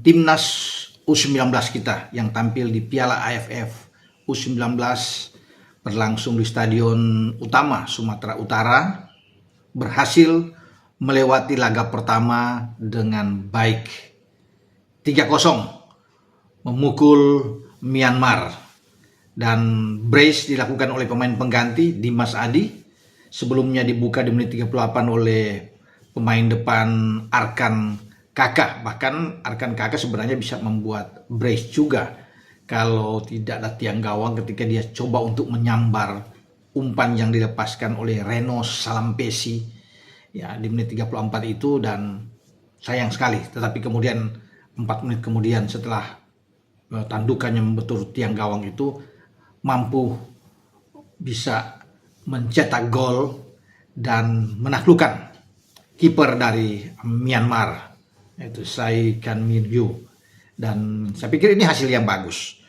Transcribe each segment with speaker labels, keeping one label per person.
Speaker 1: timnas U19 kita yang tampil di Piala AFF U19 berlangsung di Stadion Utama Sumatera Utara berhasil melewati laga pertama dengan baik 3-0 memukul Myanmar, dan brace dilakukan oleh pemain pengganti Dimas Adi. Sebelumnya dibuka di menit 38 oleh pemain depan Arkan Kakak. Bahkan Arkan Kakak sebenarnya bisa membuat brace juga kalau tidak ada tiang gawang ketika dia coba untuk menyambar umpan yang dilepaskan oleh Reno Salampesi ya di menit 34 itu, dan sayang sekali. Tetapi kemudian 4 menit kemudian setelah tandukannya membentur tiang gawang itu mampu bisa mencetak gol dan menaklukkan kiper dari Myanmar, yaitu Sai Kan Min Yu. Dan saya pikir ini hasil yang bagus,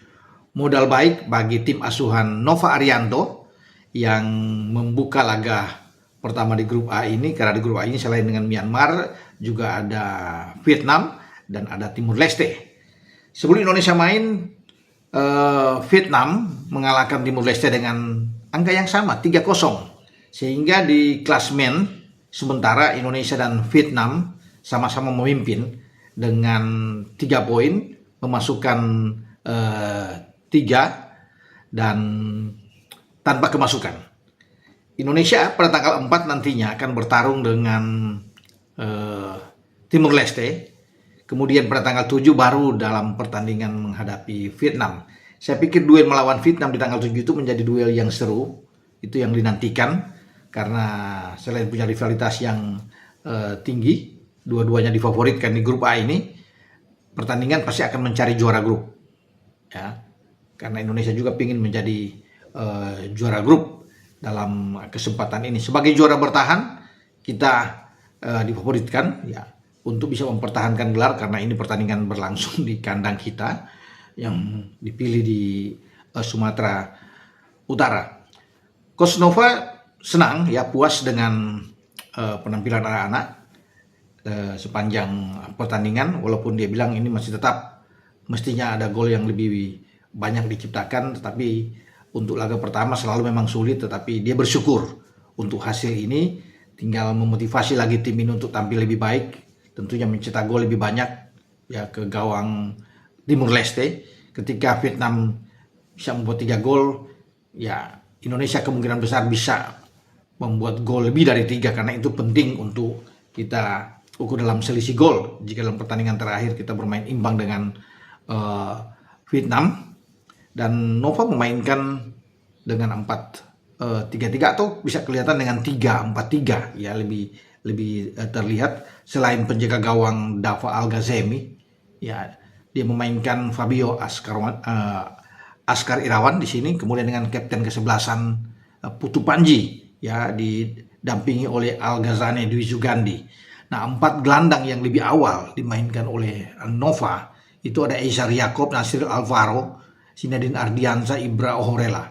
Speaker 1: modal baik bagi tim asuhan Nova Arianto yang membuka laga pertama di grup A ini. Karena di grup A ini selain dengan Myanmar juga ada Vietnam dan ada Timur Leste. Sebelum Indonesia main, Vietnam mengalahkan Timur Leste dengan angka yang sama 3-0, sehingga di klasmen sementara Indonesia dan Vietnam sama-sama memimpin dengan 3 poin, memasukkan 3 dan tanpa kemasukan. Indonesia pada tanggal 4 nantinya akan bertarung dengan Timur Leste. Kemudian pada tanggal 7 baru dalam pertandingan menghadapi Vietnam. Saya pikir duel melawan Vietnam di tanggal 7 itu menjadi duel yang seru. Itu yang dinantikan karena selain punya rivalitas yang tinggi, dua-duanya difavoritkan di grup A ini. Pertandingan pasti akan mencari juara grup. Ya. Karena Indonesia juga ingin menjadi juara grup dalam kesempatan ini. Sebagai juara bertahan, kita difavoritkan ya untuk bisa mempertahankan gelar, karena ini pertandingan berlangsung di kandang kita yang dipilih di Sumatera Utara. Coach Nova senang ya, puas dengan penampilan anak-anak sepanjang pertandingan, walaupun dia bilang ini masih tetap mestinya ada gol yang lebih banyak diciptakan, tetapi untuk laga pertama selalu memang sulit, tetapi dia bersyukur untuk hasil ini. Tinggal memotivasi lagi tim ini untuk tampil lebih baik, tentunya mencetak gol lebih banyak ya ke gawang Timur Leste. Ketika Vietnam bisa membuat 3 gol, ya Indonesia kemungkinan besar bisa membuat gol lebih dari 3, karena itu penting untuk kita ukur dalam selisih gol. Jika dalam pertandingan terakhir kita bermain imbang dengan Vietnam, dan Nova memainkan dengan 4-3-3 atau bisa kelihatan dengan 3-4-3 ya, lebih terlihat. Selain penjaga gawang Dava Al-Ghazemi ya, dia memainkan Fabio Askar Irawan di sini, kemudian dengan kapten kesebelasan Putu Panji ya, didampingi oleh Al-Ghazane Dwi Sugandi. Nah, 4 gelandang yang lebih awal dimainkan oleh Nova itu ada Eisar Yakob, Nasir Alvaro, Sinadin Ardiansa, Ibra Ohorela.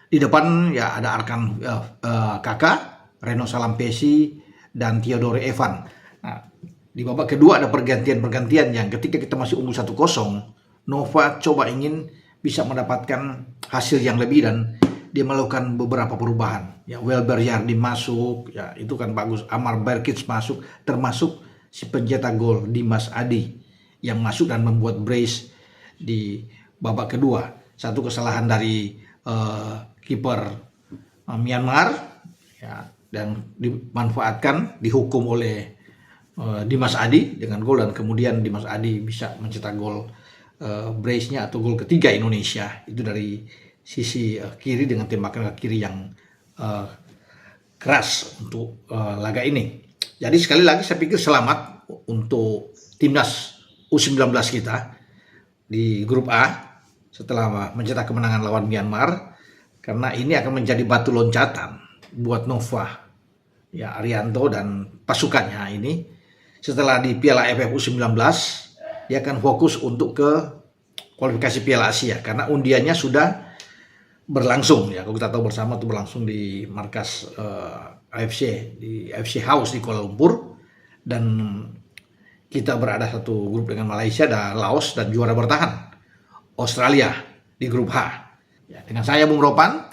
Speaker 1: Di depan ya ada Arkan Kakak, Reno Salampesi, dan Theodore Evan. Nah, di babak kedua ada pergantian yang ketika kita masih unggul 1-0, Nova coba ingin bisa mendapatkan hasil yang lebih, dan dia melakukan beberapa perubahan. Ya, Welber Yardi masuk, ya itu kan bagus. Amar Berkic masuk, termasuk si pencetak gol Dimas Adi yang masuk dan membuat brace di babak kedua. Satu kesalahan dari kiper Myanmar ya, dan dimanfaatkan, dihukum oleh Dimas Adi dengan gol, dan kemudian Dimas Adi bisa mencetak gol brace-nya atau gol ketiga Indonesia itu dari sisi kiri dengan tembakan ke kiri yang keras untuk laga ini. Jadi sekali lagi saya pikir selamat untuk timnas U19 kita di grup A setelah mencetak kemenangan lawan Myanmar, karena ini akan menjadi batu loncatan buat Nova ya, Arianto dan pasukannya ini. Setelah di Piala AFF U19, dia akan fokus untuk ke kualifikasi Piala Asia, karena undiannya sudah berlangsung ya. Kalau kita tahu bersama itu berlangsung di markas AFC, di AFC House di Kuala Lumpur, dan kita berada satu grup dengan Malaysia dan Laos, dan juara bertahan Australia di grup H. Ya, dengan saya Bung Ropan,